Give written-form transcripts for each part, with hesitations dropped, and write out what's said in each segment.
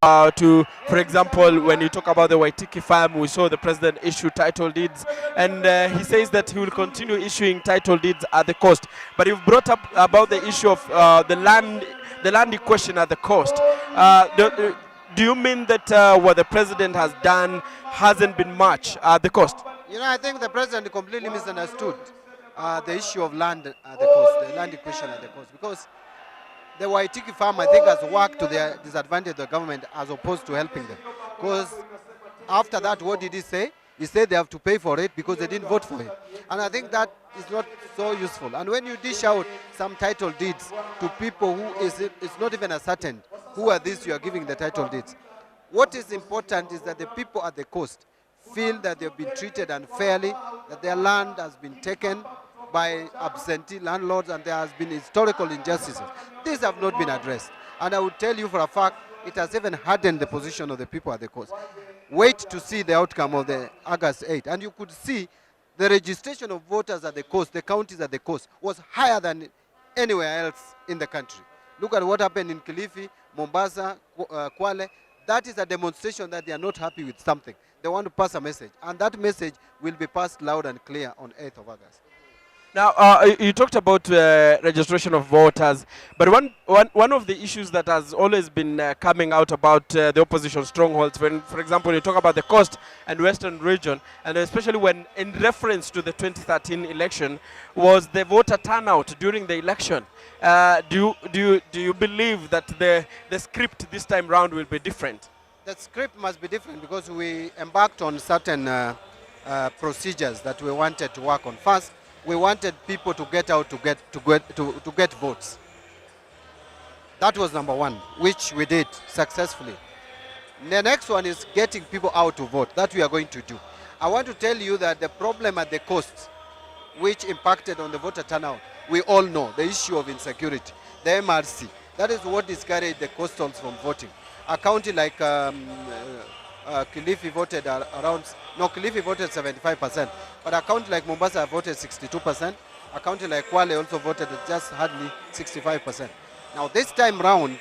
for example, when you talk about the Waitiki farm, we saw the president issue title deeds, and he says that he will continue issuing title deeds at the cost. But you've brought up about the issue of the land question at the cost. Do you mean that what the president has done hasn't been much at the cost? You know, I think the president completely misunderstood the issue of land at the coast, the land question at the coast, because the Waitiki farm, I think, has worked to the disadvantage of the government as opposed to helping them. Because after that, what did he say? He said they have to pay for it because they didn't vote for him. And I think that is not so useful. And when you dish out some title deeds to people who it's not even ascertained who are these you are giving the title deeds, what is important is that the people at the coast feel that they've been treated unfairly, that their land has been taken by absentee landlords, and there has been historical injustices. These have not been addressed. And I would tell you for a fact, it has even hardened the position of the people at the coast. Wait to see the outcome of the August 8. And you could see the registration of voters at the coast, the counties at the coast, was higher than anywhere else in the country. Look at what happened in Kilifi, Mombasa, Kwale. That is a demonstration that they are not happy with something. They want to pass a message. And that message will be passed loud and clear on 8th of August. Now, you talked about registration of voters, but one of the issues that has always been coming out about the opposition strongholds, when, for example, you talk about the coast and western region, and especially when in reference to the 2013 election, was the voter turnout during the election. Do you believe that the script this time round will be different? The script must be different because we embarked on certain procedures that we wanted to work on. First, we wanted people to get out to get votes. That was number one, which we did successfully. The next one is getting people out to vote. That we are going to do. I want to tell you that the problem at the coast, which impacted on the voter turnout, we all know the issue of insecurity, the MRC. That is what discouraged the coastals from voting. A county like Kilifi voted Kilifi voted 75%, but a county like Mombasa voted 62%. A county like Kwale also voted just hardly 65%. Now this time round,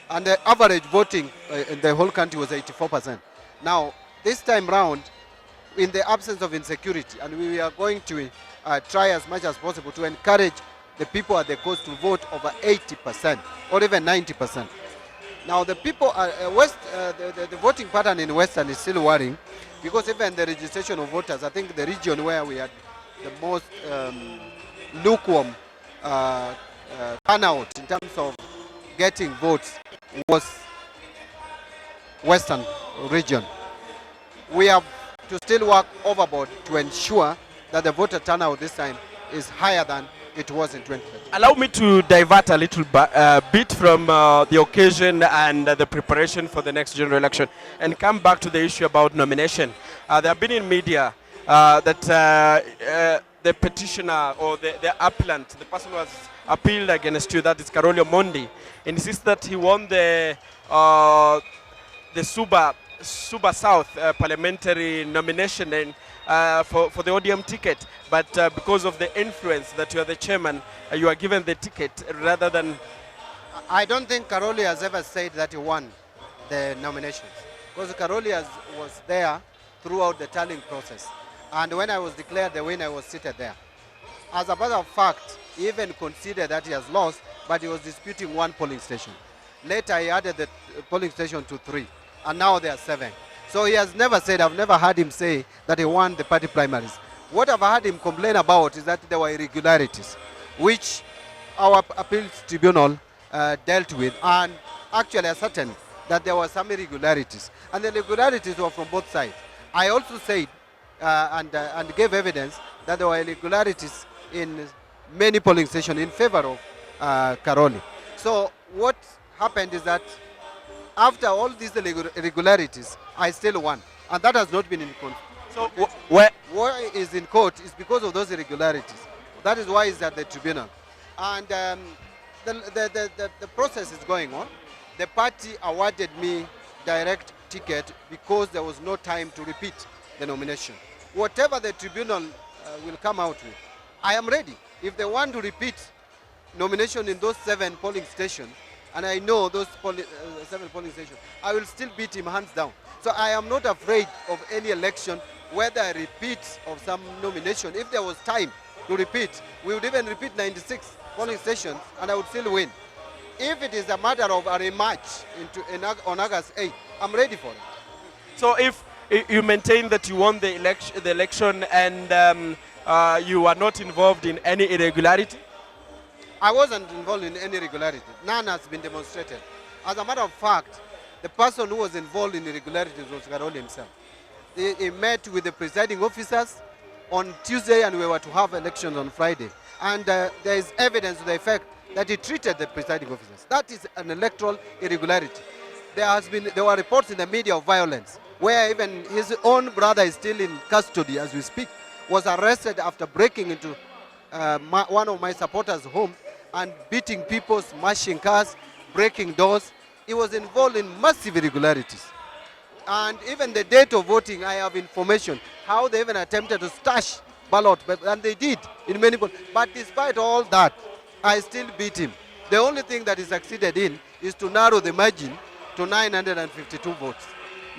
and the average voting in the whole country was 84%. Now this time round, in the absence of insecurity, and we are going to try as much as possible to encourage the people at the coast to vote over 80% or even 90%. Now the people the voting pattern in Western is still worrying, because even the registration of voters, I think the region where we had the most lukewarm turnout in terms of getting votes was Western region. We have to still work overboard to ensure that the voter turnout this time is higher than it was in 2013. Allow me to divert a little bit from the occasion and the preparation for the next general election and come back to the issue about nomination. There have been in media that the petitioner or the appellant, the person who has appealed against you, that is Karolio Mondi, insists that he won the Suba South parliamentary nomination for the ODM ticket, but because of the influence that you are the chairman, you are given the ticket rather than... I don't think Karoli has ever said that he won the nominations, because Karoli was there throughout the tallying process, and when I was declared the winner, I was seated there. As a matter of fact, he even considered that he has lost, but he was disputing one polling station. Later, he added the polling station to 3, and now there are 7. So he has never said, I've never heard him say that he won the party primaries. What I've heard him complain about is that there were irregularities, which our appeals tribunal dealt with, and actually ascertained that there were some irregularities. And the irregularities were from both sides. I also said and gave evidence that there were irregularities in many polling stations in favor of Karoli. So what happened is that after all these irregularities, I still won. And that has not been in court. So where is in court is because of those irregularities. That is why it's at the tribunal. And the process is going on. The party awarded me direct ticket because there was no time to repeat the nomination. Whatever the tribunal will come out with, I am ready. If they want to repeat nomination in those 7 polling stations, and I know those 7 polling stations, I will still beat him hands down. So I am not afraid of any election, whether a repeat of some nomination. If there was time to repeat, we would even repeat 96 polling stations, and I would still win. If it is a matter of a rematch on August 8th, I'm ready for it. So if you maintain that you won the election and you are not involved in any irregularity? I wasn't involved in any irregularity. None has been demonstrated. As a matter of fact, the person who was involved in irregularities was Raila himself. He met with the presiding officers on Tuesday, and we were to have elections on Friday. And there is evidence to the effect that he treated the presiding officers. That is an electoral irregularity. There were reports in the media of violence, where even his own brother is still in custody as we speak, was arrested after breaking into one of my supporters' homes and beating people, smashing cars, breaking doors. He was involved in massive irregularities. And even the date of voting, I have information how they even attempted to stash ballot, and they did in many polls. But despite all that, I still beat him. The only thing that he succeeded in is to narrow the margin to 952 votes,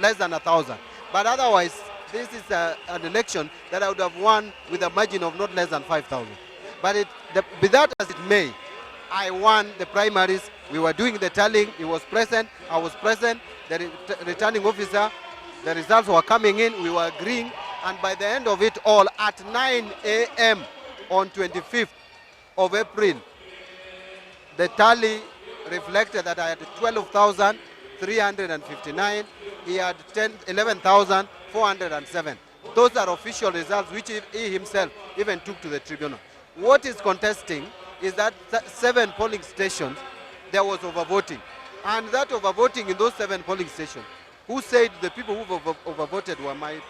less than 1,000. But otherwise, this is an election that I would have won with a margin of not less than 5,000. But be that as it may, I won the primaries. We were doing the tallying. He was present. I was present. The returning officer, the results were coming in. We were agreeing. And by the end of it all, at 9 a.m. on 25th of April, the tally reflected that I had 12,359. He had 11,407. Those are official results which he himself even took to the tribunal. What is contesting is that 7 polling stations, there was overvoting. And that overvoting in those 7 polling stations, who said the people who overvoted were my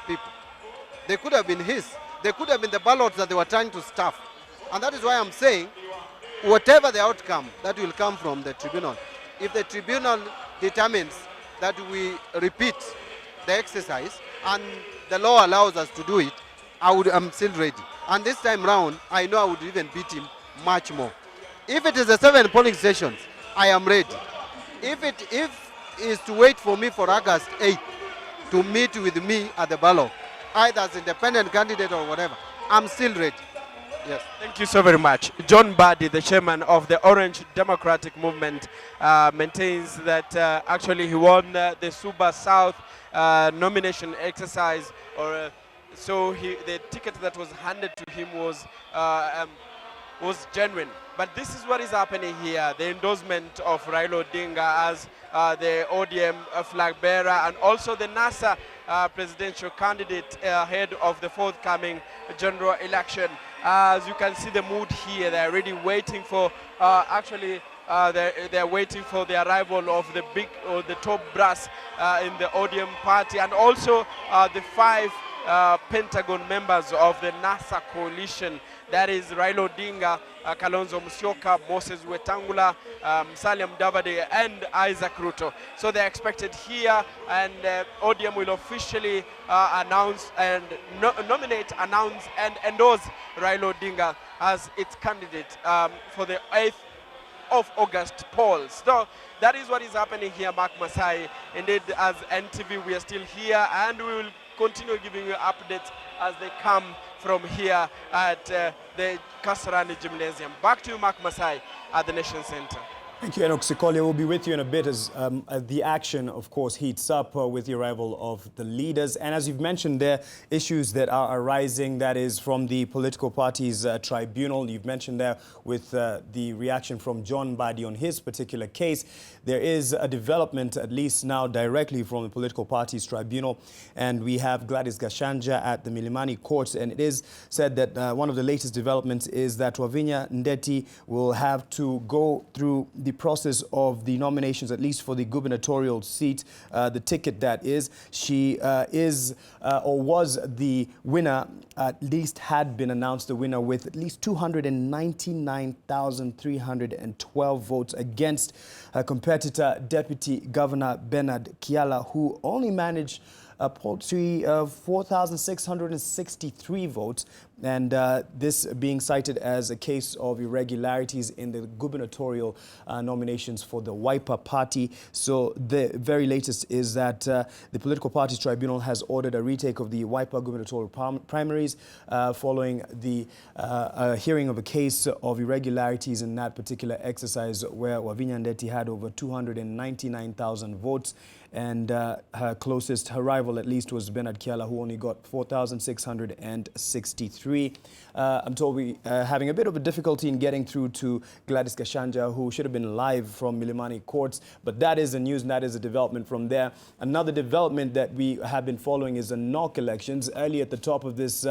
people? They could have been his. They could have been the ballots that they were trying to stuff. And that is why I'm saying, whatever the outcome, that will come from the tribunal. If the tribunal determines that we repeat the exercise and the law allows us to do it, I'm still ready. And this time round, I know I would even beat him much more. If it is the 7 polling stations, I am ready. If it is to wait for me for August 8th to meet with me at the ballot, either as independent candidate or whatever, I'm still ready. Yes. Thank you so very much. John Mbadi, the chairman of the Orange Democratic Movement, maintains that actually he won the Suba South nomination exercise, so the ticket that was handed to him was genuine. But this is what is happening here: the endorsement of Raila Odinga as the ODM flag bearer, and also the NASA presidential candidate ahead of the forthcoming general election. As you can see the mood here, they're really waiting for, they're waiting for the arrival of the top brass in the ODM party, and also the 5 Pentagon members of the NASA coalition. That is Raila Odinga, Kalonzo Musyoka, Moses Wetangula, Musalia Mudavadi, and Isaac Ruto. So they're expected here, and ODM will officially announce and nominate, announce, and endorse Raila Odinga as its candidate for the 8th of August polls. So that is what is happening here, Mark Masai. Indeed, as NTV, we are still here, and we will continue giving you updates as they come from here at the Kasarani Gymnasium. Back to you, Mark Masai, at the Nation Center. Thank you, Enoch Sikolia. We'll be with you in a bit as the action, of course, heats up with the arrival of the leaders. And as you've mentioned, there are issues that are arising, that is from the political parties tribunal. You've mentioned there with the reaction from John Mbadi on his particular case. There is a development, at least now directly from the political parties tribunal. And we have Gladys Gashanja at the Milimani courts. And it is said that one of the latest developments is that Wavinya Ndeti will have to go through the process of the nominations, at least for the gubernatorial seat, the ticket that is. She is or was the winner, at least had been announced the winner with at least 299,312 votes against her competitor, Deputy Governor Bernard Kiala, who only managed a paltry 4,663 votes. And this being cited as a case of irregularities in the gubernatorial nominations for the Wiper Party. So the very latest is that the Political Parties Tribunal has ordered a retake of the Wiper gubernatorial primaries following the hearing of a case of irregularities in that particular exercise where Wavinya Ndeti had over 299,000 votes. And her closest, her rival at least, was Bernard Kiala, who only got 4,663. I'm told we having a bit of a difficulty in getting through to Gladys Kashanja, who should have been live from Milimani courts. But that is the news and that is a development from there. Another development that we have been following is the NOC elections. Early at the top of this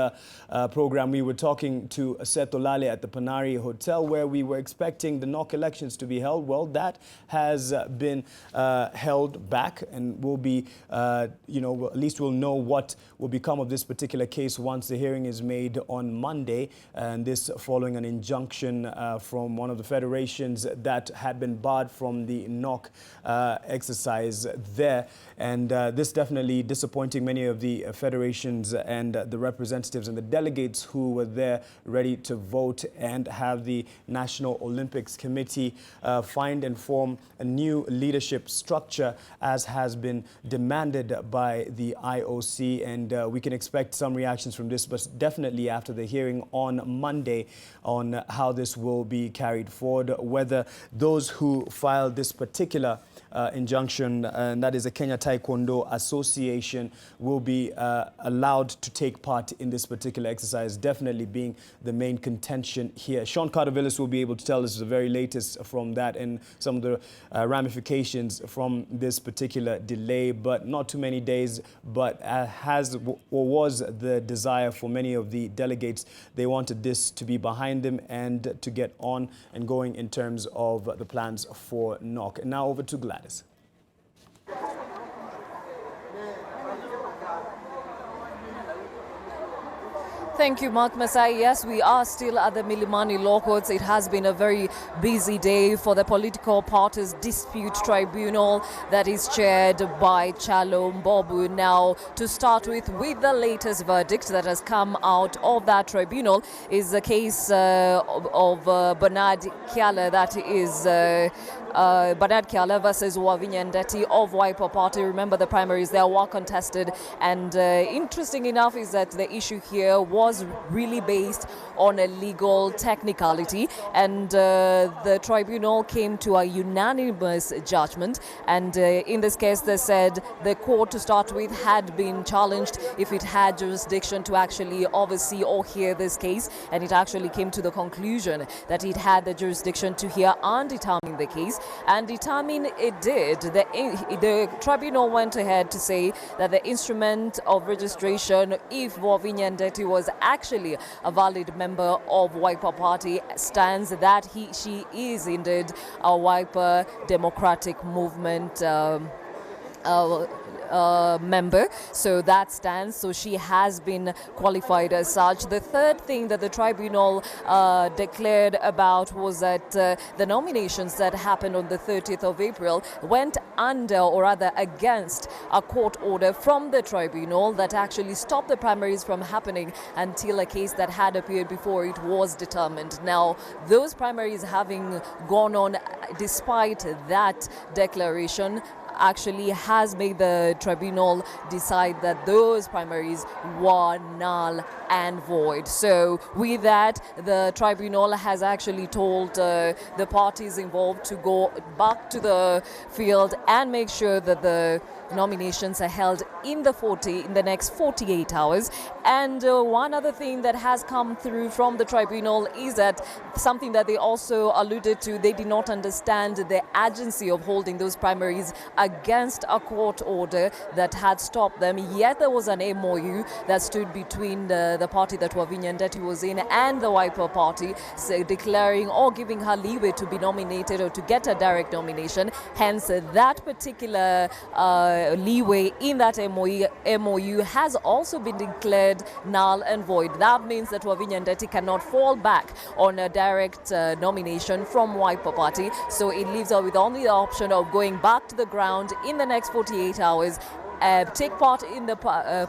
program, we were talking to Seth Olale at the Panari Hotel, where we were expecting the NOC elections to be held. Well, that has been held back. And we'll be, at least we'll know what will become of this particular case once the hearing is made on Monday. And this following an injunction from one of the federations that had been barred from the NOC exercise there. And this definitely disappointing many of the federations and the representatives and the delegates who were there ready to vote and have the National Olympics Committee find and form a new leadership structure as has been demanded by the IOC, and we can expect some reactions from this, but definitely after the hearing on Monday on how this will be carried forward, whether those who filed this particular injunction, and that is the Kenya Taekwondo Association, will be allowed to take part in this particular exercise, definitely being the main contention here. Sean Carter-Villas will be able to tell us the very latest from that and some of the ramifications from this particular delay, but not too many days, but was the desire for many of the delegates. They wanted this to be behind them and to get on and going in terms of the plans for NOC. And now over to Gladys. Thank you, Mark Masai. Yes, we are still at the Milimani Law Courts. It has been a very busy day for the Political Parties Dispute Tribunal that is chaired by Chalo Mbobu. Now, to start with the latest verdict that has come out of that tribunal is the case of Bernard Kiala, that is Bernard Kiala versus Wavinya Ndeti of Wiper Party. Remember, the primaries there were contested, and interesting enough is that the issue here was really based on a legal technicality, and the tribunal came to a unanimous judgment. And in this case, they said the court, to start with, had been challenged if it had jurisdiction to actually oversee or hear this case, and it actually came to the conclusion that it had the jurisdiction to hear and determine the case, and determine it did. The tribunal went ahead to say that the instrument of registration, if Wavinya Ndeti was actually a valid member of Wiper Party, stands that she is indeed a Wiper Democratic Movement member. So that stands. So she has been qualified as such. The third thing that the tribunal declared about was that the nominations that happened on the 30th of April went under, or rather against, a court order from the tribunal that actually stopped the primaries from happening until a case that had appeared before it was determined. Now, those primaries having gone on despite that declaration actually has made the tribunal decide that those primaries were null and void. So with that, the tribunal has actually told the parties involved to go back to the field and make sure that the nominations are held in the next 48 hours. And one other thing that has come through from the tribunal is that something that they also alluded to, they did not understand the urgency of holding those primaries against a court order that had stopped them. Yet there was an MOU that stood between the party that Wavinya Ndeti was in and the Wiper Party, so declaring or giving her leeway to be nominated or to get a direct nomination. Hence, that particular leeway in that MOU has also been declared null and void. That means that Wavinya Ndeti cannot fall back on a direct nomination from Wiper Party. So it leaves her with only the option of going back to the ground in the next 48 hours take part in the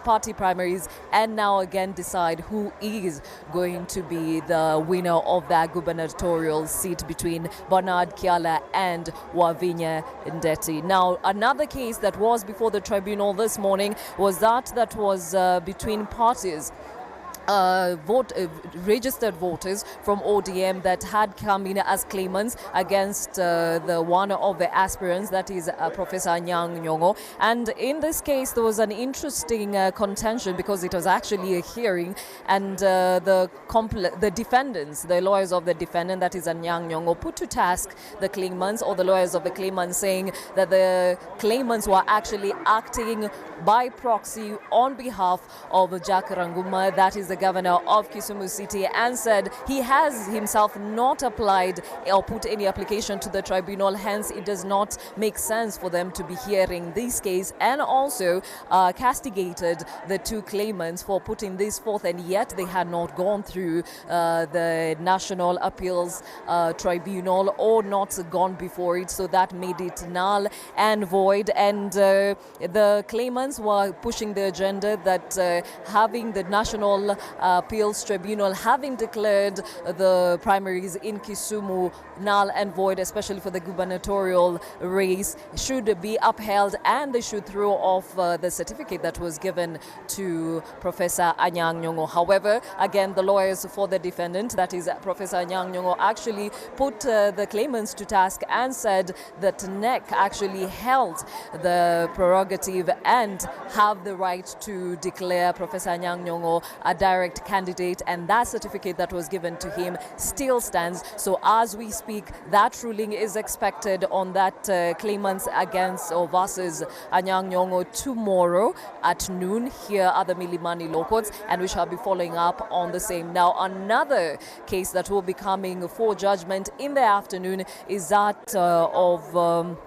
party primaries and now again decide who is going to be the winner of that gubernatorial seat between Bernard Kiala and Wavinya Ndeti. Now, another case that was before the tribunal this morning was that was between parties. Registered voters from ODM that had come in as claimants against the one of the aspirants, that is Professor Anyang' Nyong'o. And in this case, there was an interesting contention because it was actually a hearing, and the defendants, the lawyers of the defendant, that is Anyang' Nyong'o, put to task the claimants, or the lawyers of the claimants, saying that the claimants were actually acting by proxy on behalf of Jack Ranguma, that is the governor of Kisumu City, and said he has himself not applied or put any application to the tribunal, hence it does not make sense for them to be hearing this case, and also castigated the two claimants for putting this forth, and yet they had not gone through the National Appeals Tribunal or not gone before it, so that made it null and void. And the claimants were pushing the agenda that having the National Appeals Tribunal having declared the primaries in Kisumu null and void, especially for the gubernatorial race, should be upheld, and they should throw off the certificate that was given to Professor Anyang' Nyong'o. However, again, the lawyers for the defendant, that is Professor Anyang' Nyong'o, actually put the claimants to task and said that NEC actually held the prerogative and have the right to declare Professor Anyang' Nyong'o a direct candidate, and that certificate that was given to him still stands. So as we speak, that ruling is expected on that claimants against or versus Anyang' Nyong'o tomorrow at noon here at the Milimani Law Courts, and we shall be following up on the same. Now, another case that will be coming for judgment in the afternoon is that of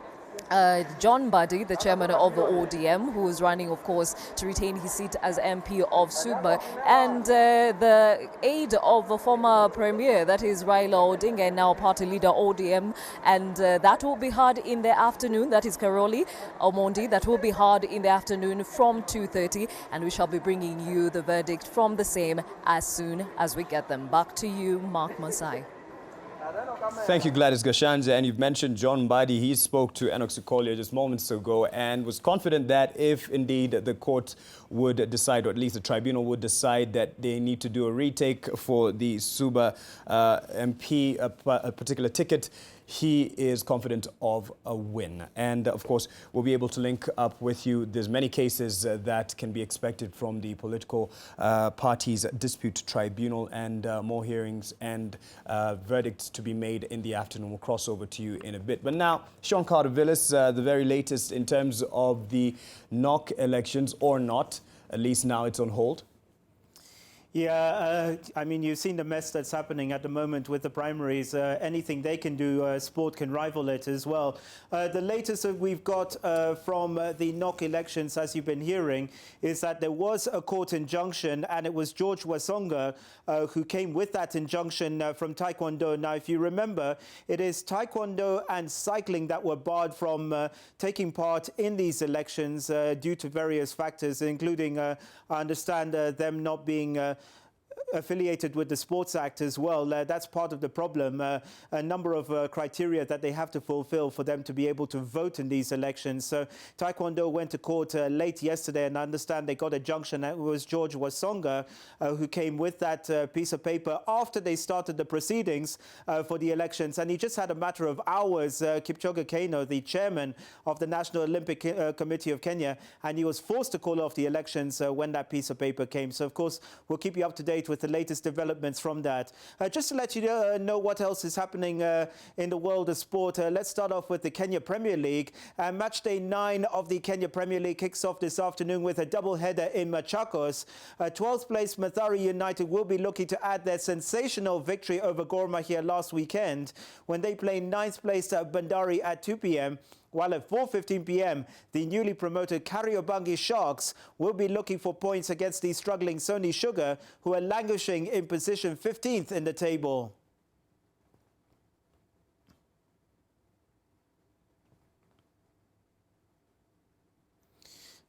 John Buddy, the chairman of the ODM, who is running, of course, to retain his seat as MP of Suba, and the aide of the former premier, that is Raila Odinga, and now party leader ODM, and that will be heard in the afternoon. That is Karoli Omondi. That will be heard in the afternoon from 2:30, and we shall be bringing you the verdict from the same as soon as we get them. Back to you, Mark Masai. Thank you, Gladys Gashanja. And you've mentioned John Mbadi. He spoke to Enoch Sukolia just moments ago and was confident that if indeed the court would decide, or at least the tribunal would decide, that they need to do a retake for the Suba MP, a particular ticket, he is confident of a win. And of course, we'll be able to link up with you. There's many cases that can be expected from the political parties' dispute tribunal, and more hearings and verdicts to be made in the afternoon. We'll cross over to you in a bit. But now, Sean Carter-Villas, the very latest in terms of the NOC elections, or not, at least now it's on hold. Yeah, I mean, you've seen the mess that's happening at the moment with the primaries. Anything they can do, sport can rival it as well. The latest that we've got from the NOC elections, as you've been hearing, is that there was a court injunction, and it was George Wasonga who came with that injunction from Taekwondo. Now, if you remember, it is Taekwondo and cycling that were barred from taking part in these elections due to various factors, including, I understand, them not being affiliated with the Sports Act as well. That's part of the problem. A number of criteria that they have to fulfill for them to be able to vote in these elections. So Taekwondo went to court late yesterday, and I understand they got a junction. It was George Wasonga who came with that piece of paper after they started the proceedings for the elections. And he just had a matter of hours, Kipchoge Keino, the chairman of the National Olympic Committee of Kenya, and he was forced to call off the elections when that piece of paper came. So, of course, we'll keep you up to date with the latest developments from that. Just to let you know what else is happening in the world of sport, let's start off with the Kenya Premier League. Match day 9 of the Kenya Premier League kicks off this afternoon with a double-header in Machakos. 12th place Mathare United will be looking to add their sensational victory over Gor Mahia last weekend when they play 9th place Bandari at 2 p.m. While at 4:15 p.m., the newly promoted Kariobangi Sharks will be looking for points against the struggling Sony Sugar, who are languishing in position 15th in the table.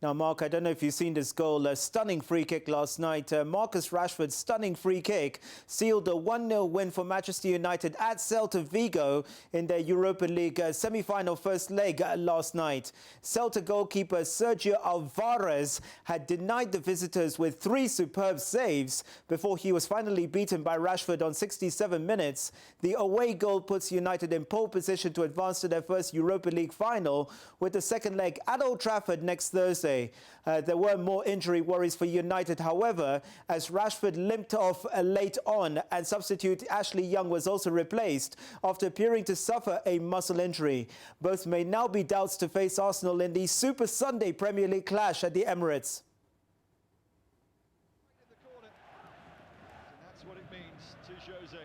Now, Mark, I don't know if you've seen this goal, a stunning free kick last night. Marcus Rashford's stunning free kick sealed a 1-0 win for Manchester United at Celta Vigo in their Europa League semi-final first leg last night. Celta goalkeeper Sergio Alvarez had denied the visitors with 3 superb saves before he was finally beaten by Rashford on 67 minutes. The away goal puts United in pole position to advance to their first Europa League final, with the second leg at Old Trafford next Thursday. There were more injury worries for United, however, as Rashford limped off late on and substitute Ashley Young was also replaced after appearing to suffer a muscle injury. Both may now be doubts to face Arsenal in the Super Sunday Premier League clash at the Emirates. That's what it means to Jose.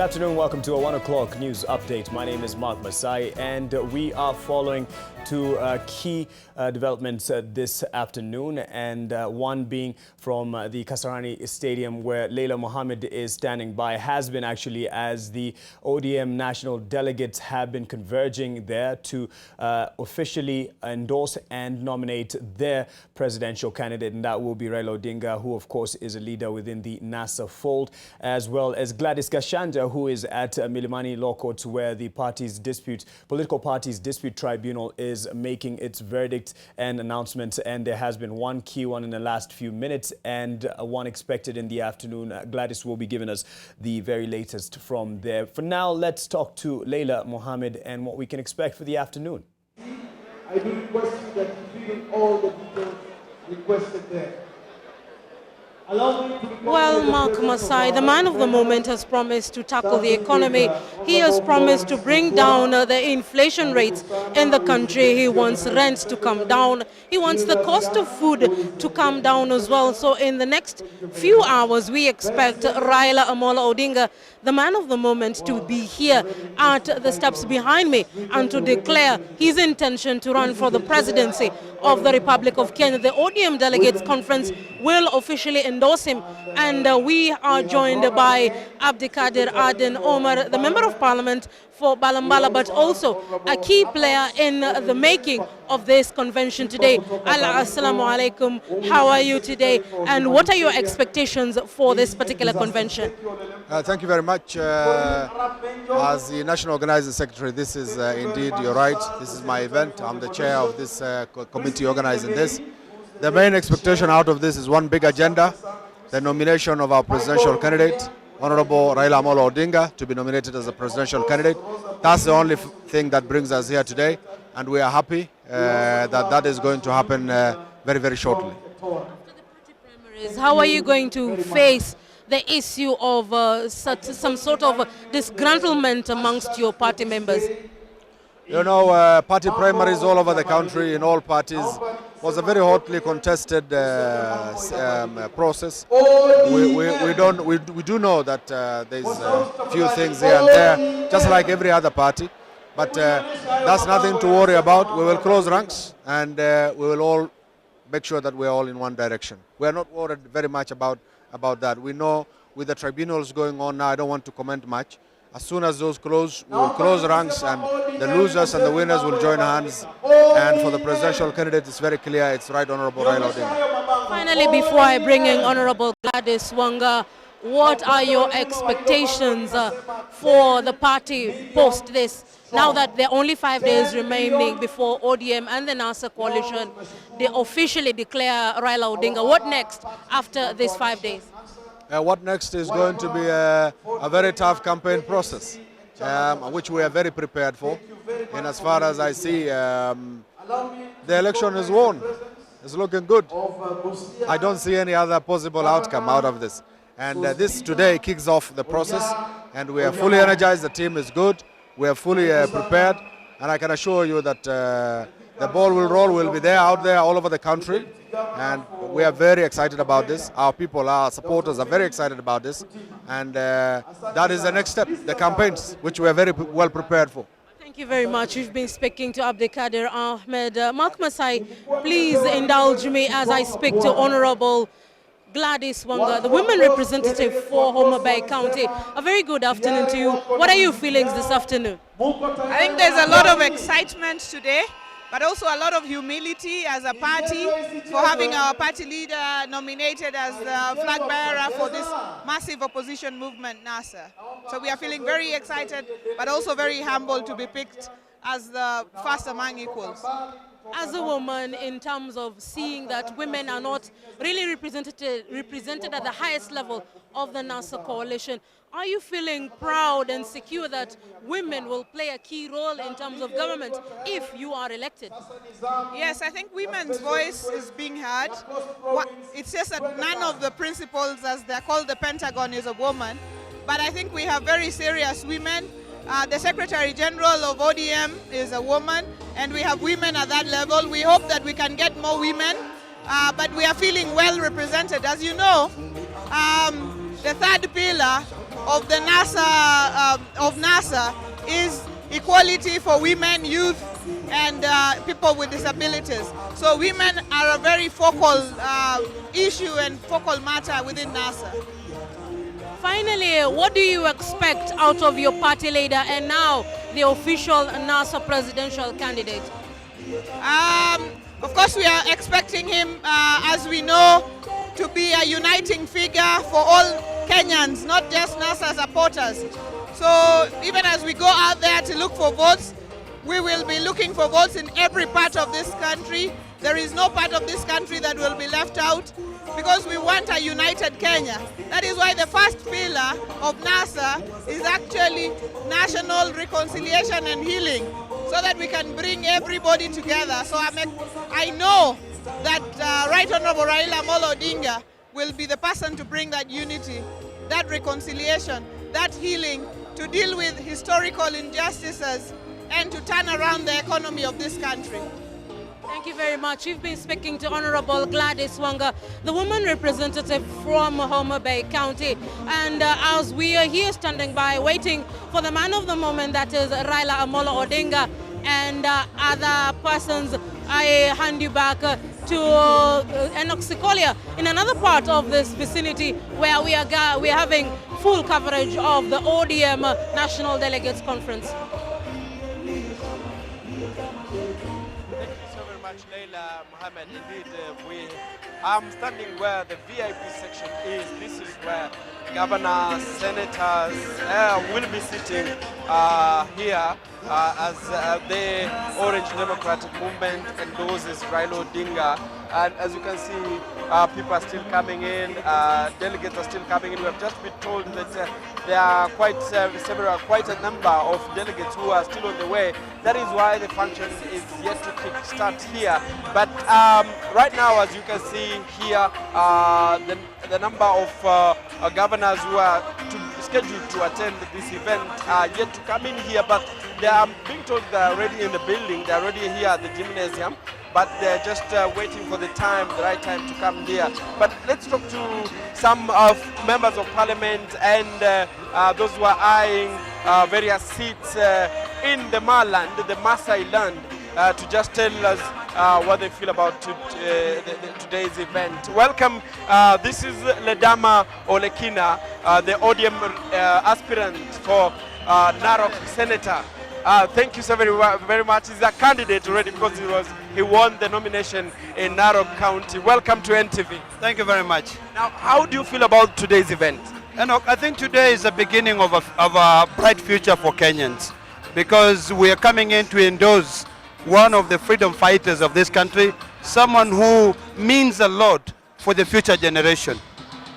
afternoon, welcome to a 1 o'clock news update. My name is Mark Masai and we are following two key developments this afternoon, and one being from the Kasarani Stadium where Raila Mohammed is standing by, has been actually, as the ODM national delegates have been converging there to officially endorse and nominate their presidential candidate, and that will be Raila Odinga, who of course is a leader within the NASA fold, as well as Gladys Gashanja, who is at Milimani Law Courts, where the political parties dispute tribunal is making its verdict and announcements. And there has been one key one in the last few minutes and one expected in the afternoon. Gladys will be giving us the very latest from there. For now, let's talk to Raila Mohammed and what we can expect for the afternoon. I do request you that you fill in all the details requested there. Well, Mark Masai, the man of the moment, has promised to tackle the economy. He has promised to bring down the inflation rates in the country. He wants rents to come down. He wants the cost of food to come down as well. So in the next few hours, we expect Raila Odinga, the man of the moment, to be here at the steps behind me and to declare his intention to run for the presidency of the Republic of Kenya. The ODM Delegates Conference will officially endorse him, and we are joined by Abdikadir Aden Omar, the Member of Parliament for Balambala, but also a key player in the making of this convention today. Assalamu alaikum, how are you today, and what are your expectations for this particular convention? Thank you very much. As the National Organizing Secretary, this is indeed, you're right, this is my event. I'm the chair of this committee organizing this. The main expectation out of this is one big agenda, the nomination of our presidential candidate, Honorable Raila Odinga, to be nominated as a presidential candidate. That's the only thing that brings us here today, and we are happy that that is going to happen very, very shortly. After the party primaries, how are you going to face the issue of some sort of disgruntlement amongst your party members? You know, party primaries all over the country, in all parties, was a very hotly contested process. We do know that there's a few things here and there, just like every other party. But that's nothing to worry about. We will close ranks, and we will all make sure that we're all in one direction. We are not worried very much about that. We know with the tribunals going on now, I don't want to comment much. As soon as those close, we will close ranks, and the losers and the winners will join hands. And for the presidential candidate, it's very clear, it's Right Honorable Raila Odinga. Finally, before I bring in Honorable Gladys Wanga, what are your expectations for the party post this? Now that there are only 5 days remaining before ODM and the NASA coalition, they officially declare Raila Odinga. What next after these 5 days? What next is going to be a very tough campaign process, which we are very prepared for. And as far as I see, the election is won. It's looking good. I don't see any other possible outcome out of this. And this today kicks off the process, and we are fully energized. The team is good. We are fully prepared, and I can assure you that the ball will roll. We'll be there, out there, all over the country. And we are very excited about this. Our people, our supporters are very excited about this. And that is the next step, the campaigns, which we are very well prepared for. Thank you very much. We've been speaking to Abdikadir Ahmed. Mark Masai, please indulge me as I speak to Honorable Gladys Wanga, the women representative for Homa Bay County. A very good afternoon to you. What are your feelings this afternoon? I think there's a lot of excitement today, but also a lot of humility as a party for having our party leader nominated as the flag bearer for this massive opposition movement, NASA. So we are feeling very excited, but also very humble to be picked as the first among equals. As a woman, in terms of seeing that women are not really represented at the highest level of the NASA coalition, are you feeling proud and secure that women will play a key role in terms of government if you are elected? Yes, I think women's voice is being heard. It's just that none of the principals, as they're called, the Pentagon, is a woman. But I think we have very serious women. The Secretary General of ODM is a woman, and we have women at that level. We hope that we can get more women, but we are feeling well represented. As you know, the third pillar of the NASA is equality for women, youth, and people with disabilities. So women are a very focal issue and focal matter within NASA. Finally, what do you expect out of your party leader and now the official NASA presidential candidate? Of course, we are expecting him, as we know, to be a uniting figure for all Kenyans, not just NASA supporters. So even as we go out there to look for votes, we will be looking for votes in every part of this country. There is no part of this country that will be left out, because we want a united Kenya. That is why the first pillar of NASA is actually national reconciliation and healing, so that we can bring everybody together. So I know that Right Honorable Raila Odinga will be the person to bring that unity, that reconciliation, that healing, to deal with historical injustices and to turn around the economy of this country. Thank you very much. You've been speaking to Honorable Gladys Wanga, the woman representative from Homa Bay County. And as we are here standing by waiting for the man of the moment, that is Raila Odinga, and other persons, I hand you back to Enoch Sikolia in another part of this vicinity where we are having full coverage of the ODM National Delegates Conference. Leila Mohammed, indeed, I'm standing where the VIP section is. This is where governors, senators will be sitting here as the Orange Democratic Movement endorses Raila Odinga. And as you can see, people are still coming in, delegates are still coming in. We have just been told that there are quite a number of delegates who are still on the way. That is why the function is yet to kick-start here. But right now, as you can see here, the number of governors who are scheduled to attend this event are yet to come in here, but they are being told they're already in the building, they're already here at the gymnasium, but they're just waiting for the right time to come here. But let's talk to some of members of parliament and those who are eyeing various seats in the Marland, the Maasai land, to just tell us what they feel about today's event. Welcome. This is Ledama Olekina, the ODM aspirant for Narok Senator. Thank you so very much. He's a candidate already because he won the nomination in Narok County. Welcome to NTV. Thank you very much. Now, how do you feel about today's event? Enoch, I think today is the beginning of a bright future for Kenyans, because we are coming in to endorse one of the freedom fighters of this country, someone who means a lot for the future generation.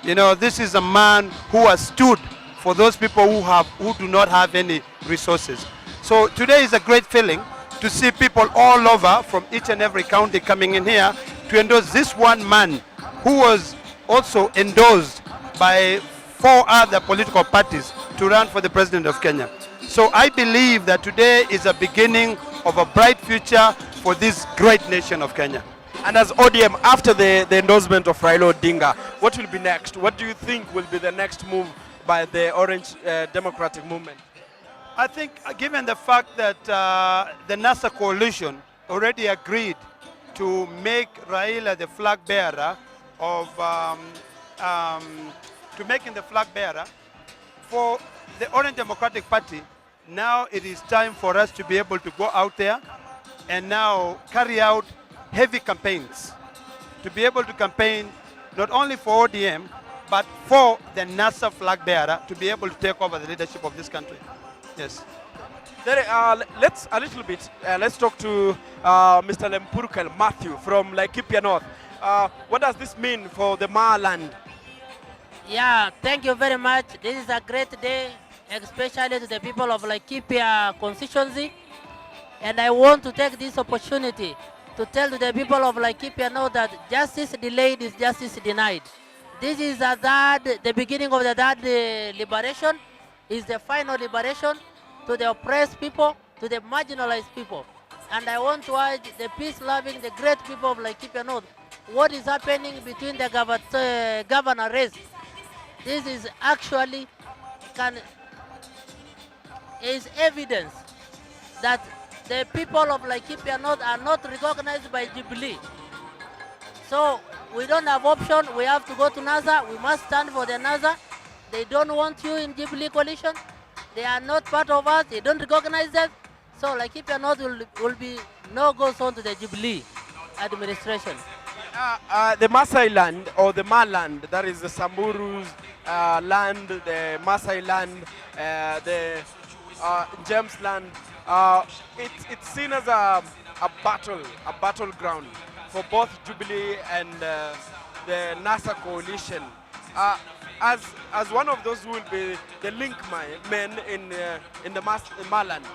You know, this is a man who has stood for those people who do not have any resources. So today is a great feeling to see people all over from each and every county coming in here to endorse this one man who was also endorsed by 4 other political parties to run for the president of Kenya. So I believe that today is a beginning of a bright future for this great nation of Kenya. And as ODM, after the endorsement of Raila Odinga, what will be next? What do you think will be the next move by the Orange Democratic Movement? I think given the fact that the NASA coalition already agreed to make Raila the flag bearer of, for the Orange Democratic Party, now it is time for us to be able to go out there and now carry out heavy campaigns, to be able to campaign not only for ODM, but for the NASA flag bearer to be able to take over the leadership of this country. Yes. Let's talk to Mr. Lempurkel Matthew from Laikipia North. What does this mean for the Marland? Yeah, thank you very much. This is a great day, especially to the people of Laikipia constituency. And I want to take this opportunity to tell to the people of Laikipia North that justice delayed is justice denied. This is the beginning of the third liberation, is the final liberation to the oppressed people, to the marginalized people. And I want to urge the peace-loving, the great people of Laikipia North, what is happening between the governor race. This is actually is evidence that the people of Laikipia North are not recognized by Jubilee. So we don't have option. We have to go to NASA. We must stand for the NASA. They don't want you in Jubilee coalition. They are not part of us. They don't recognize them. So Laikipia North will be no goes on to the Jubilee administration. The Maasai land, or the Ma land, that is the Samburu's land, the Maasai land, the James land, it's seen as a battleground for both Jubilee and the NASA coalition. As one of those who will be the link men in the Maland,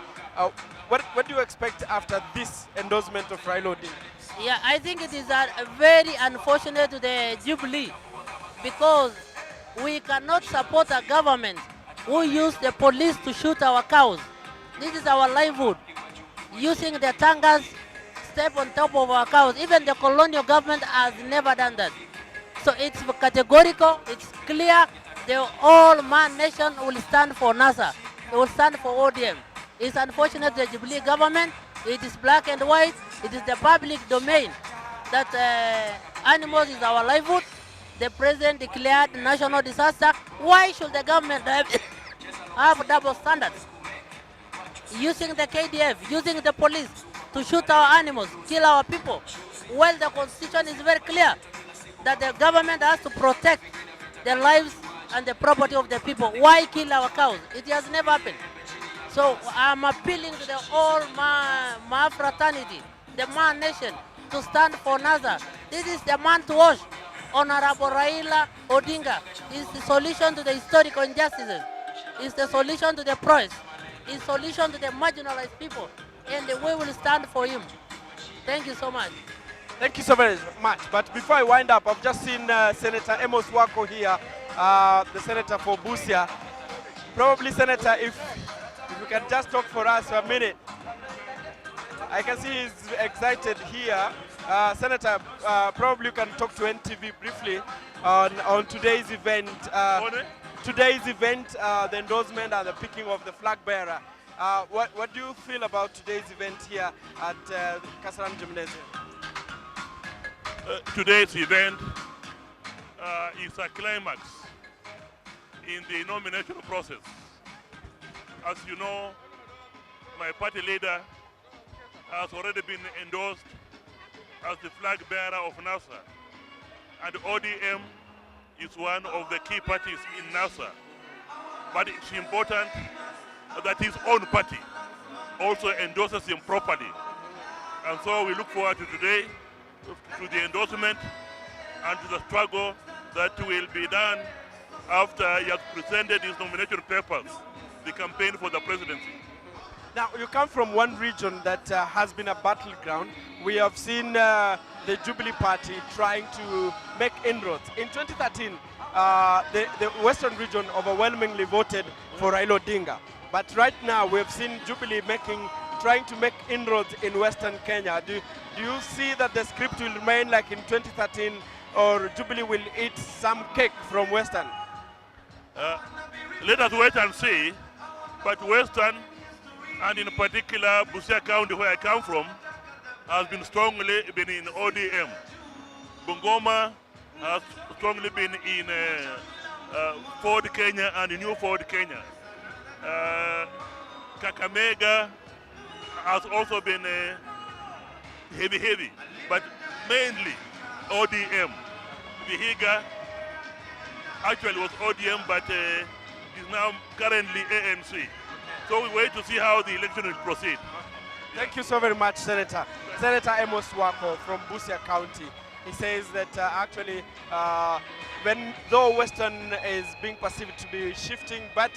what do you expect after this endorsement of Raila Odinga? Yeah, I think it is very unfortunate to the Jubilee, because we cannot support a government who use the police to shoot our cows. This is our livelihood. Using the tangas, step on top of our cows. Even the colonial government has never done that. So it's categorical, it's clear, the all man nation will stand for NASA. They will stand for ODM. It's unfortunate the Jubilee government, it is black and white, it is the public domain that animals is our livelihood. The president declared national disaster. Why should the government have double standards? Using the KDF, using the police to shoot our animals, kill our people. Well, the constitution is very clear that the government has to protect the lives and the property of the people. Why kill our cows? It has never happened. So I'm appealing to the whole Ma fraternity, the Ma nation, to stand for NASA. This is the man to watch. Honorable Raila Odinga is the solution to the historical injustices. Is the solution to the price. Is solution to the marginalized people. And we will stand for him. Thank you so much. Thank you so very much. But before I wind up, I've just seen Senator Amos Wako here, the senator for Busia. Probably, Senator, if you can just talk for us for a minute. I can see he's excited here. Senator, probably you can talk to NTV briefly on today's event. The endorsement and the picking of the flag bearer. What do you feel about today's event here at Kasarani Gymnasium? Today's event is a climax in the nomination process. As you know, my party leader has already been endorsed as the flag bearer of NASA, and ODM is one of the key parties in NASA. But it's important that his own party also endorses him properly. And so we look forward to today, to the endorsement and to the struggle that will be done after he has presented his nomination papers, the campaign for the presidency. Now, you come from one region that has been a battleground. We have seen the Jubilee Party trying to make inroads. In 2013, the Western region overwhelmingly voted for Raila Odinga. But right now, we have seen Jubilee trying to make inroads in Western Kenya. Do you see that the script will remain like in 2013, or Jubilee will eat some cake from Western? Let us wait and see. But Western, and in particular Busia County, where I come from, has been strongly in ODM. Bungoma has strongly been in Ford Kenya and New Ford Kenya. Kakamega has also been heavy, but mainly ODM. Vihiga actually was ODM, but is now currently ANC. So we wait to see how the election will proceed. Thank you so very much, Senator. Senator Amos Wako from Busia County. He says that actually, though Western is being perceived to be shifting, but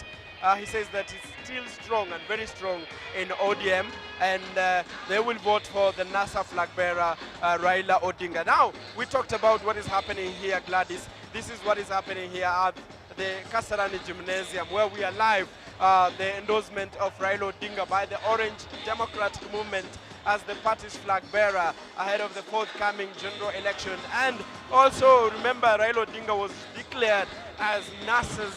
he says that it's still strong and very strong in ODM, and they will vote for the NASA flag bearer, Raila Odinga. Now, we talked about what is happening here, Gladys. This is what is happening here at the Kasarani Gymnasium, where we are live. The endorsement of Raila Odinga by the Orange Democratic Movement as the party's flag bearer ahead of the forthcoming general election. And also remember, Raila Odinga was declared as NASA's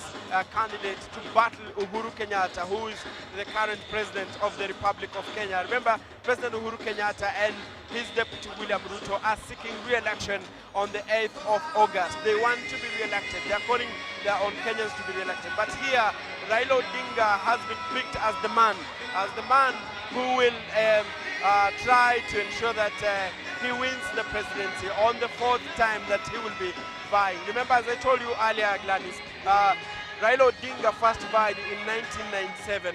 candidate to battle Uhuru Kenyatta, who is the current president of the Republic of Kenya. Remember, President Uhuru Kenyatta and his deputy William Ruto are seeking re-election on the 8th of August. They want to be re-elected. They are calling on Kenyans to be re-elected. But here, Raila Odinga has been picked as the man who will try to ensure that he wins the presidency on the 4th time that he will be vying. Remember, as I told you earlier, Gladys, Raila Odinga first vied in 1997,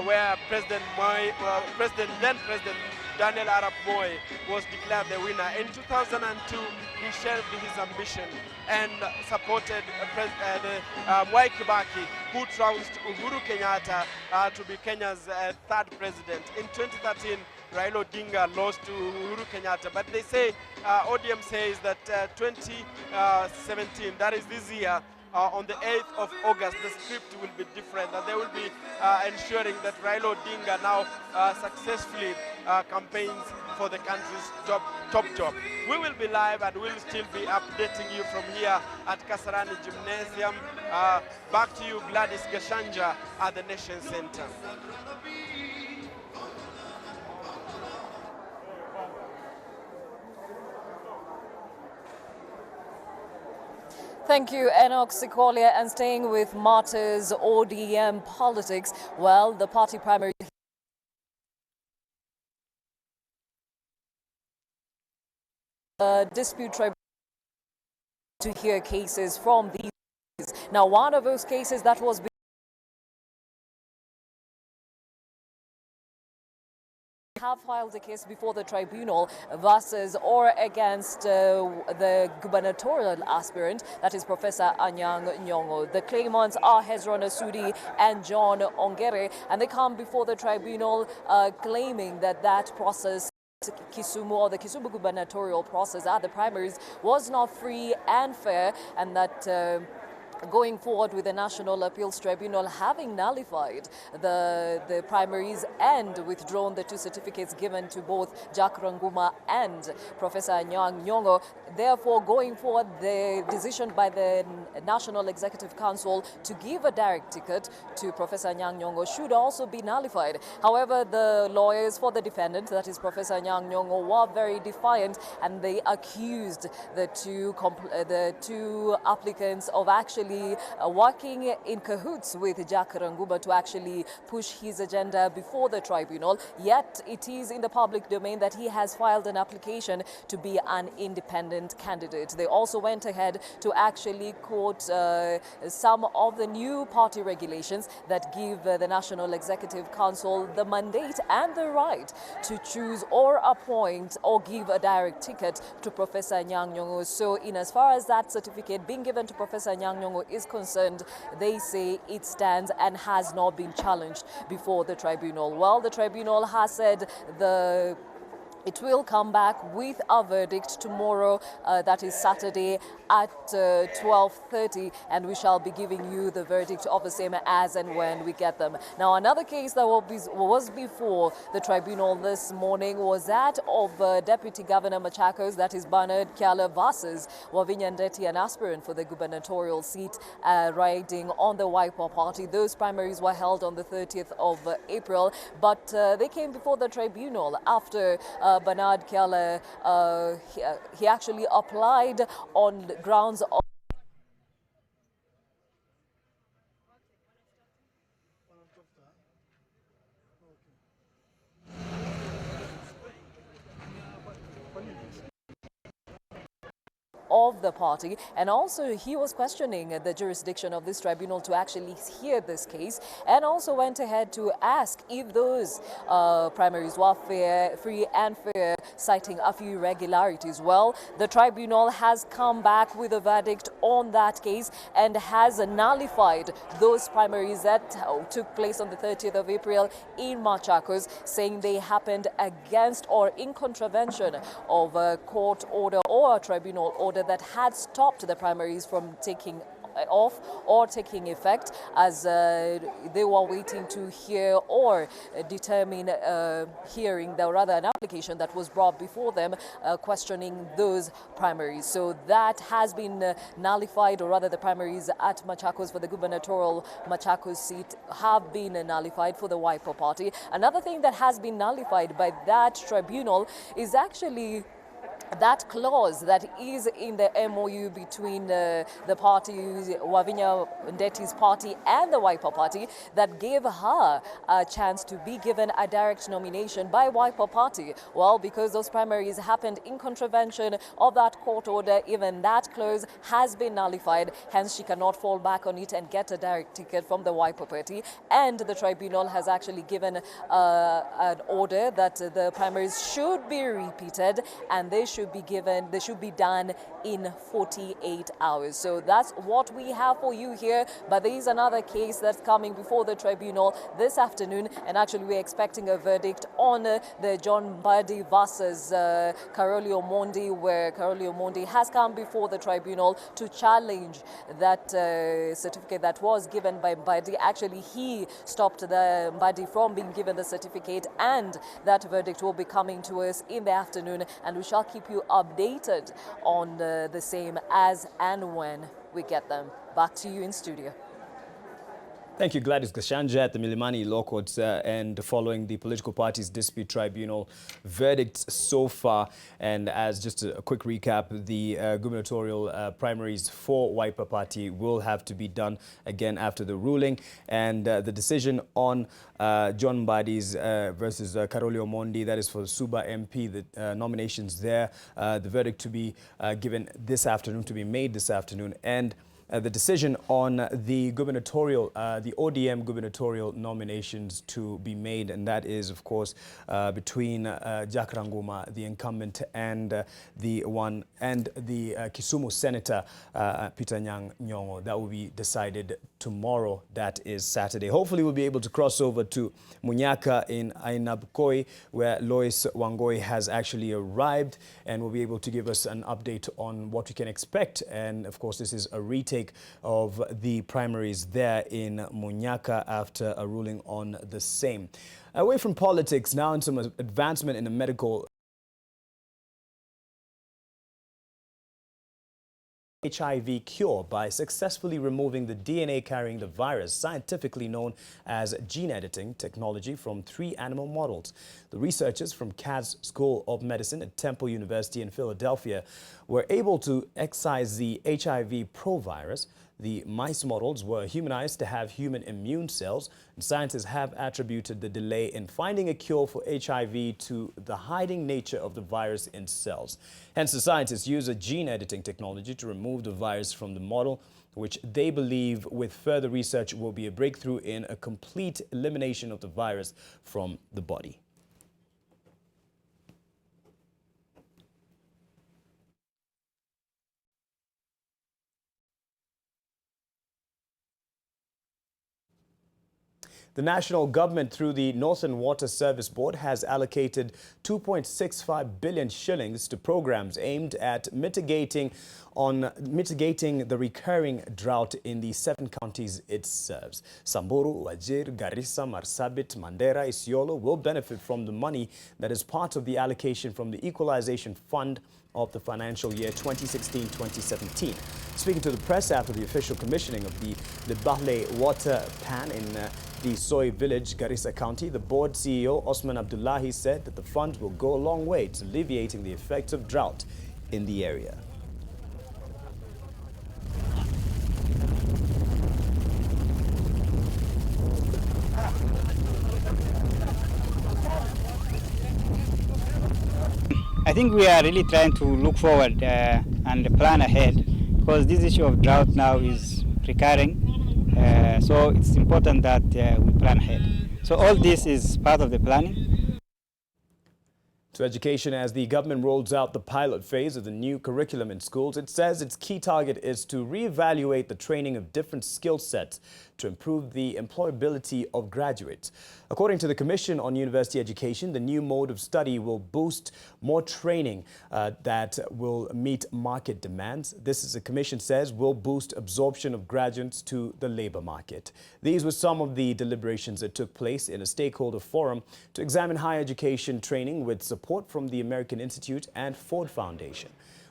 where then President Daniel Arap Moi was declared the winner. In 2002, he shelved his ambition and supported Mwai Kibaki, who trounced Uhuru Kenyatta to be Kenya's third president. In 2013, Raila Odinga lost to Uhuru Kenyatta, but they say, ODM says that 2017, that is this year, on the 8th of August, the script will be different, and they will be ensuring that Raila Odinga now successfully campaigns for the country's top job. We will be live and we'll still be updating you from here at Kasarani Gymnasium. Back to you, Gladys Gashanja at the Nation Center. Thank you, Enoch Sikolia. And staying with Martyr's ODM politics, well, the party primary dispute tribunal to hear cases from these. Now, one of those cases that was have filed a case before the tribunal versus or against the gubernatorial aspirant, that is Professor Anyang' Nyong'o. The claimants are Hezron Asudi and John Ongere, and they come before the tribunal claiming that that process, Kisumu, or the Kisumu gubernatorial process at the primaries, was not free and fair, and that going forward with the National Appeals Tribunal having nullified the primaries and withdrawn the two certificates given to both Jack Ranguma and Professor Anyang' Nyong'o. Therefore, going forward, the decision by the National Executive Council to give a direct ticket to Professor Anyang' Nyong'o should also be nullified. However, the lawyers for the defendant, that is Professor Anyang' Nyong'o, were very defiant, and they accused the two applicants of actually working in cahoots with Jack Ranguma to actually push his agenda before the tribunal. Yet it is in the public domain that he has filed an application to be an independent candidate. They also went ahead to actually quote some of the new party regulations that give the National Executive Council the mandate and the right to choose or appoint or give a direct ticket to Professor Anyang' Nyong'o. So in as far as that certificate being given to Professor Anyang' Nyong'o is concerned, they say it stands and has not been challenged before the tribunal. Well, the tribunal has said it will come back with a verdict tomorrow, that is Saturday, at 12:30, and we shall be giving you the verdict of the same as and when we get them. Now, another case that was before the tribunal this morning was that of Deputy Governor Machakos, that is Bernard Kyala versus Wavinya Ndeti, an aspirant for the gubernatorial seat riding on the Wiper Party. Those primaries were held on the 30th of April, but they came before the tribunal after Bernard Kyala, he actually applied on grounds of the party, and also he was questioning the jurisdiction of this tribunal to actually hear this case, and also went ahead to ask if those primaries were free and fair, citing a few irregularities. Well, the tribunal has come back with a verdict on that case and has nullified those primaries that took place on the 30th of April in Machakos, saying they happened against or in contravention of a court order or a tribunal order that had stopped the primaries from taking off or taking effect, as they were waiting to hear or determine hearing, or rather an application that was brought before them questioning those primaries. So that has been nullified, or rather the primaries at Machakos for the gubernatorial Machakos seat have been nullified for the Wiper Party. Another thing that has been nullified by that tribunal is actually that clause that is in the MOU between the parties, Wavinya Ndeti's party and the Wiper Party, that gave her a chance to be given a direct nomination by Wiper Party. Well, because those primaries happened in contravention of that court order, even that clause has been nullified. Hence, she cannot fall back on it and get a direct ticket from the Wiper Party. And the tribunal has actually given an order that the primaries should be repeated, and they should be done in 48 hours. So that's what we have for you here. But there is another case that's coming before the tribunal this afternoon, and actually we're expecting a verdict on the John Mbadi versus Karoli Omondi, where Karoli Omondi has come before the tribunal to challenge that certificate that was given by Mbadi. Actually, he stopped the Mbadi from being given the certificate, and that verdict will be coming to us in the afternoon, and we shall keep you updated on the same as and when we get them. Back to you in studio. Thank you, Gladys Gashanja at the Milimani Law Court, and following the Political Parties Dispute Tribunal verdicts so far. And as just a quick recap, the gubernatorial primaries for Wiper Party will have to be done again after the ruling. And the decision on John Mbadi's versus Karoli Omondi, that is for the Suba MP, the nominations there, the verdict to be given this afternoon, to be made this afternoon. And the decision on the gubernatorial, the ODM gubernatorial nominations to be made, and that is, of course, between Jack Ranguma, the incumbent, and the Kisumu Senator Peter Nyong'o. That will be decided tomorrow. That is Saturday. Hopefully, we'll be able to cross over to Munyaka in Ainabkoi, where Lois Wangoi has actually arrived, and will be able to give us an update on what we can expect. And of course, this is a retake of the primaries there in Munyaka after a ruling on the same. Away from politics, now in some advancement in the medical HIV cure by successfully removing the DNA carrying the virus, scientifically known as gene editing technology, from 3 animal models. The researchers from Katz School of Medicine at Temple University in Philadelphia were able to excise the HIV provirus. The mice models were humanized to have human immune cells, and scientists have attributed the delay in finding a cure for HIV to the hiding nature of the virus in cells. Hence, the scientists use a gene editing technology to remove the virus from the model, which they believe with further research will be a breakthrough in a complete elimination of the virus from the body. The national government, through the Northern Water Service Board, has allocated 2.65 billion shillings to programs aimed at mitigating the recurring drought in the 7 counties it serves. Samburu, Wajir, Garissa, Marsabit, Mandera, Isiolo will benefit from the money that is part of the allocation from the Equalization Fund of the financial year 2016-2017. Speaking to the press after the official commissioning of the Libahle water pan in the Soy village, Garissa County, the board CEO Osman Abdullahi said that the fund will go a long way to alleviating the effects of drought in the area. I think we are really trying to look forward and plan ahead, because this issue of drought now is recurring. So it's important that we plan ahead. So all this is part of the planning. To education, as the government rolls out the pilot phase of the new curriculum in schools, it says its key target is to reevaluate the training of different skill sets to improve the employability of graduates. According to the Commission on University Education, the new mode of study will boost more training that will meet market demands. This, as the Commission says, will boost absorption of graduates to the labor market. These were some of the deliberations that took place in a stakeholder forum to examine higher education training with support from the American Institute and Ford Foundation.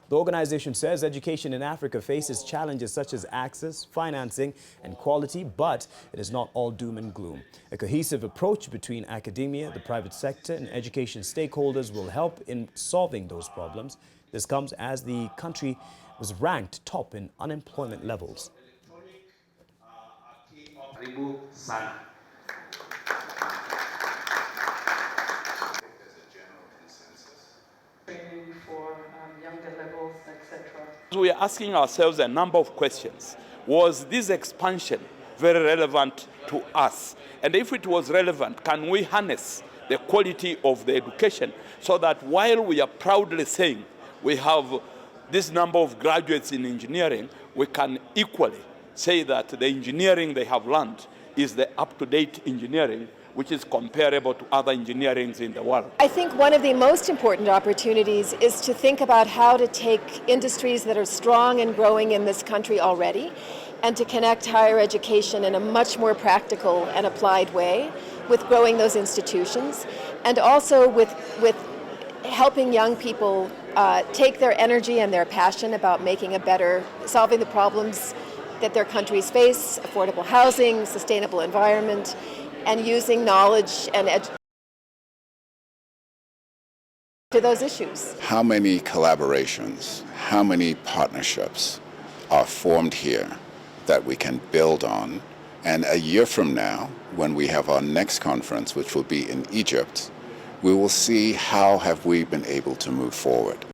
The organization says education in Africa faces challenges such as access, financing, and quality, but it is not all doom and gloom. A cohesive approach between academia, the private sector, and education stakeholders will help in solving those problems. This comes as the country was ranked top in unemployment levels. We are asking ourselves a number of questions. Was this expansion very relevant to us? And if it was relevant, can we harness the quality of the education so that while we are proudly saying we have this number of graduates in engineering, we can equally say that the engineering they have learned is the up-to-date engineering which is comparable to other engineerings in the world. I think one of the most important opportunities is to think about how to take industries that are strong and growing in this country already and to connect higher education in a much more practical and applied way with growing those institutions, and also with helping young people take their energy and their passion about making a better, solving the problems that their countries face, affordable housing, sustainable environment, and using knowledge and to those issues. How many collaborations, how many partnerships are formed here that we can build on? And a year from now, when we have our next conference, which will be in Egypt, we will see how have we been able to move forward.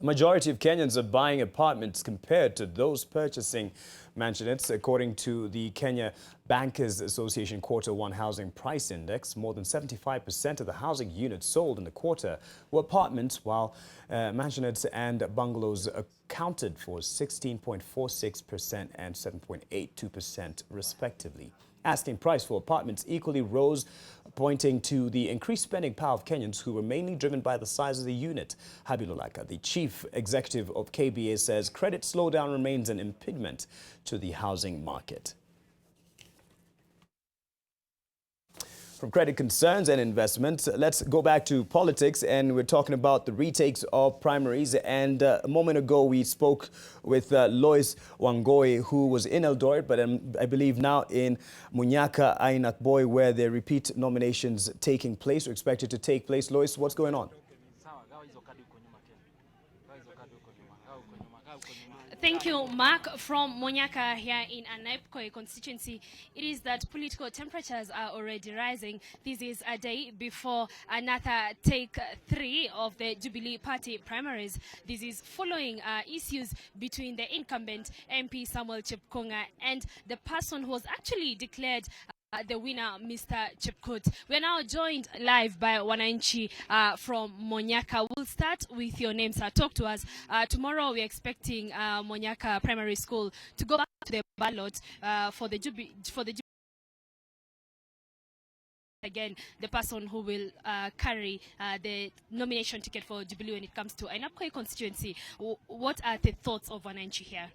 A majority of Kenyans are buying apartments compared to those purchasing mansionettes. According to the Kenya Bankers Association Quarter 1 Housing Price Index, more than 75% of the housing units sold in the quarter were apartments, while mansionettes and bungalows accounted for 16.46% and 7.82% respectively. Asking price for apartments equally rose, pointing to the increased spending power of Kenyans who were mainly driven by the size of the unit. Habilulaka, the chief executive of KBA, says credit slowdown remains an impediment to the housing market. From credit concerns and investments, let's go back to politics, and we're talking about the retakes of primaries. And a moment ago, we spoke with Lois Wangoi, who was in Eldoret, but I believe now in Munyaka, Ainakboi, where the repeat nominations taking place or expected to take place. Lois, what's going on? Thank you, Mark. From Monyaka here in Anaipkoi constituency, it is that political temperatures are already rising. This is a day before another take 3 of the Jubilee Party primaries. This is following issues between the incumbent MP Samuel Chepkonga and the person who was actually declared the winner, Mr. Chepkut. We're now joined live by Wananchi from Monyaka. We'll start with your name, sir. Talk to us. Tomorrow we're expecting Monyaka Primary School to go back to the ballot for the again, the person who will carry the nomination ticket for Jubilee when it comes to Ainapkoi constituency. What are the thoughts of Wananchi here?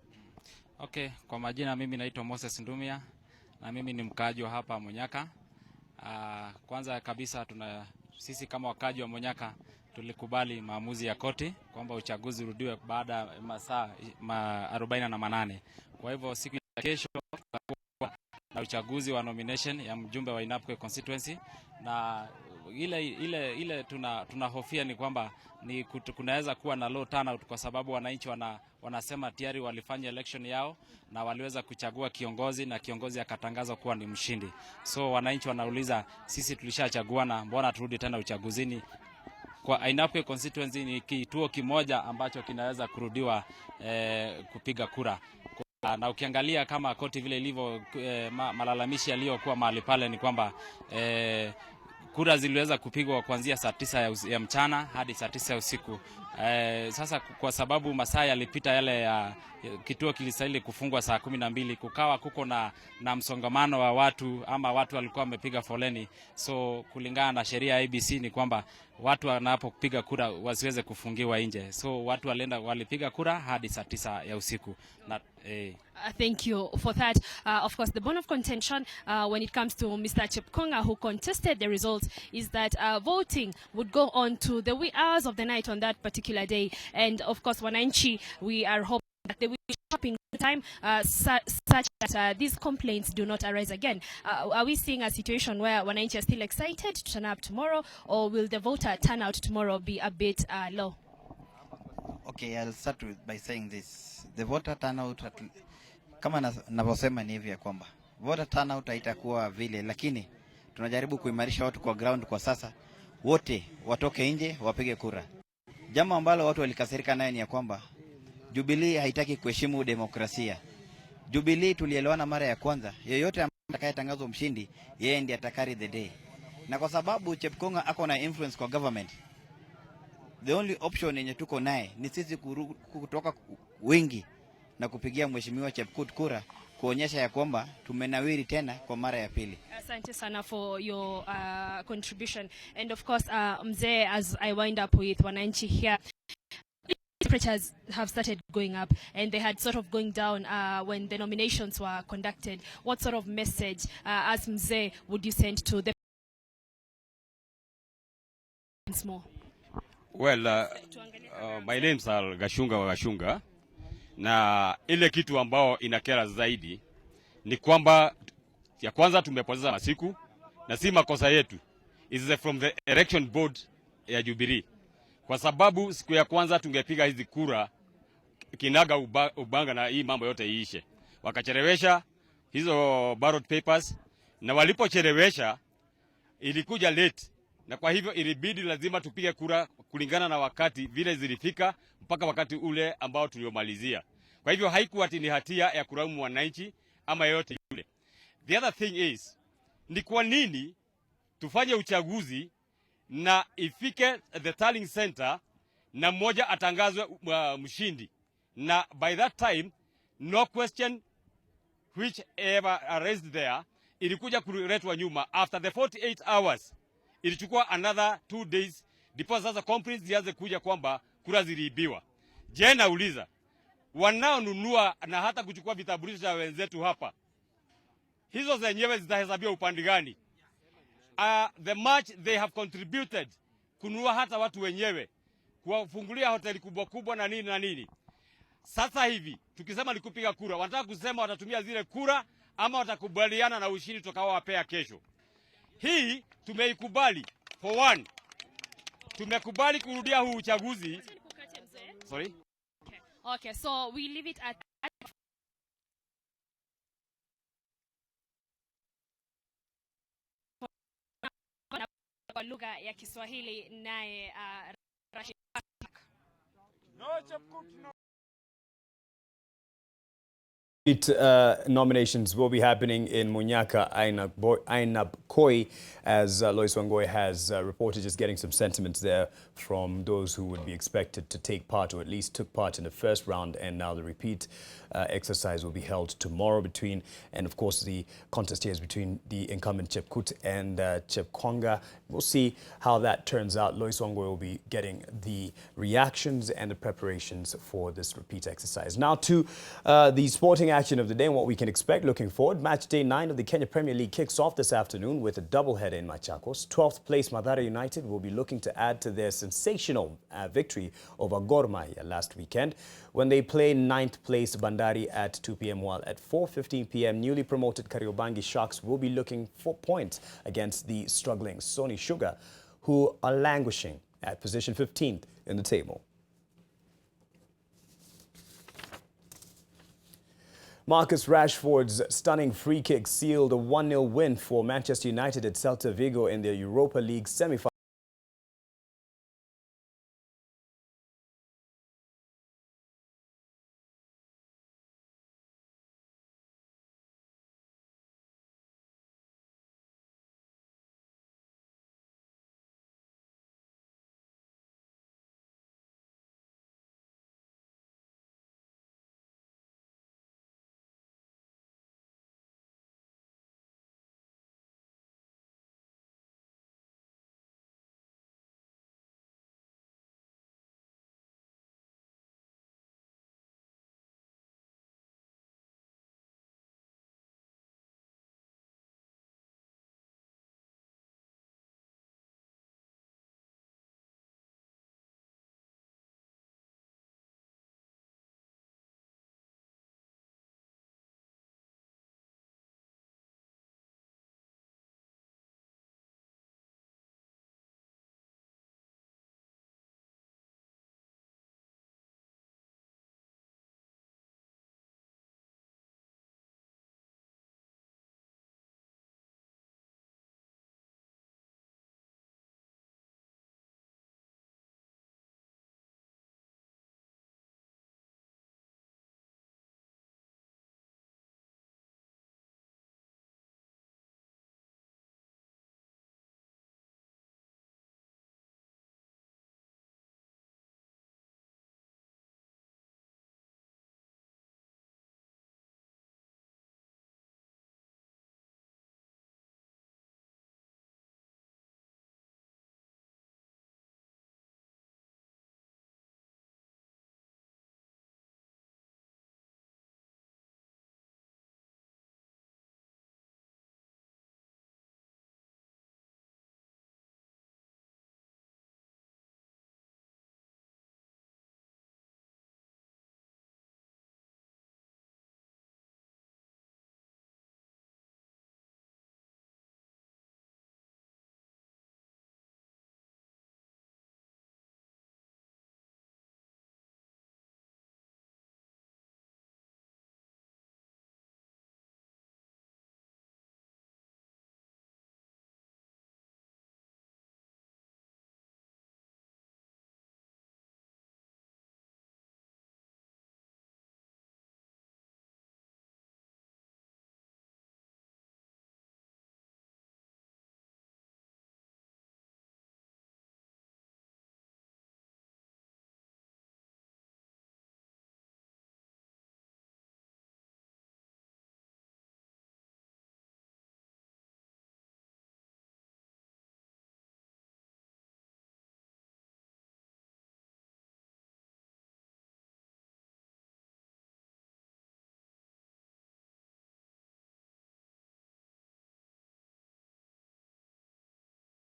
Okay, kwa majina mimi naitwa Moses Ndumia na mimi ni mkaaji wa hapa Monyaka. Kwanza kabisa sisi kama wakaji wa Monyaka tulikubali maamuzi ya koti kwamba uchaguzi urudiwe baada ya masaa 48. Kwa hivyo siku ya kesho tutakuwa na uchaguzi wa nomination ya mjumbe wa Ainapkoi constituency, na ile tunahofia ni kwamba kunaweza kuwa na low turnout kwa sababu wananchi wanasema tayari walifanya election yao na waliweza kuchagua kiongozi na kiongozi akatangazwa kuwa ni mshindi. So wananchi wanauliza, sisi tulishachagua na mbona turudi tena uchaguzini? Kwa Ainapkoi constituency ni kituo kimoja ambacho kinaweza kurudiwa kupiga kura. Na ukiangalia kama koti vile ilivyo malalamishi yaliyokuwa mahali pale ni kwamba kura ziliweza kupigwa kuanzia saa 9 ya mchana hadi saa 9 ya usiku. Sasa kwa sababu masaa yalipita yale ya kituo kilistahili kufungwa saa 12, kukawa kuko na msongamano wa watu, ama watu walikuwa wamepiga foleni. So kulingana na sheria ya ABC ni kwamba watu wanapopiga kura wasiweze kufungiwa nje. So watu walipiga kura hadi saa 9 ya usiku. Thank you for that. Of course, the bone of contention when it comes to Mr. Chepkonga, who contested the results, is that voting would go on to the wee hours of the night on that particular day. And of course, Wananchi, we are hoping that they will shop in good time such that these complaints do not arise again. Are we seeing a situation where Wananchi are still excited to turn up tomorrow, or will the voter turnout tomorrow be a bit low? Okay, I'll start by saying this. The voter turnout, kama navyosema ni hivi ya kwamba voter turnout haitakuwa vile, lakini tunajaribu kuimarisha watu kwa ground kwa sasa. Wote watoke nje wapige kura. Jambo ambalo watu walikasirika nayo ni ya kwamba Jubilee haitaki kuheshimu demokrasia. Jubilee tulielewana mara ya kwanza, yeyote ambaye atakayetangazwa mshindi, yeye ndiye atakari the day. Na kwa sababu Chepkonga ako na influence kwa government, the only option yenye tuko naye ni sisi kutoka wingi na kupigia mheshimiwa Chepkut kura kuonyesha ya kwamba tumenawiri tena kwa mara ya pili. Asante sana for your contribution. And of course, Mzee, as I wind up with Wananchi here, temperatures have started going up and they had sort of going down when the nominations were conducted. What sort of message, as Mzee, would you send to the more? Well, my name is Gashunga wa Gashunga, na ile kitu ambao inakera zaidi ni kwamba ya kwanza tumepoteza masiku, na si makosa yetu, is from the election board ya Jubilee, kwa sababu siku ya kwanza tungepiga hizi kura kinaga ubanga na hii mambo yote iishe. Wakachelewesha hizo ballot papers, na walipochelewesha ilikuja late, na kwa hivyo ilibidi lazima tupige kura kulingana na wakati vile zilifika mpaka wakati ule ambao tuliomalizia. Kwa hivyo haikuwa ni hatia ya kulaumu wananchi ama yote yule. The other thing is, ni kwa nini tufanye uchaguzi na ifike the tallying center na mmoja atangazwe mshindi, na by that time no question which ever raised there ilikuja kuletwa nyuma. After the 48 hours ilichukua another 2 days ndipo sasa complaints zianze kuja kwamba kura ziliibiwa. Je, nauliza wanaonunua na hata kuchukua vitambulisho vya wenzetu hapa, hizo zenyewe zitahesabiwa upande gani? The much they have contributed kununua hata watu wenyewe, kuwafungulia hoteli kubwa kubwa na nini na nini. Sasa hivi tukisema ni kupiga kura, wanataka kusema watatumia zile kura ama watakubaliana na ushindi tutakaowapea kesho. Hii tumeikubali. For one, tumekubali kurudia huu uchaguzi. Sorry? Okay, so we leave it at kwa lugha ya Kiswahili naye Rashid. Nominations will be happening in Munyaka, Ainabkoi, as Lois Wangoi has reported, just getting some sentiments there from those who would be expected to take part, or at least took part in the first round, and now the repeat exercise will be held tomorrow between, and of course the contest here is between the incumbent Chepkut and Chepkonga. We'll see how that turns out. Lois Wangoi will be getting the reactions and the preparations for this repeat exercise. Now to the sporting action of the day and what we can expect looking forward. Match day 9 of the Kenya Premier League kicks off this afternoon with a doubleheader in Machakos. 12th place Mathare United will be looking to add to their sensational victory over Gor Mahia last weekend when they play 9th place Bandari at 2 p.m. while at 4:15 p.m. newly promoted Kariobangi Sharks will be looking for points against the struggling Sony Sugar, who are languishing at position 15th in the table. Marcus Rashford's stunning free kick sealed a 1-0 win for Manchester United at Celta Vigo in their Europa League semi-final.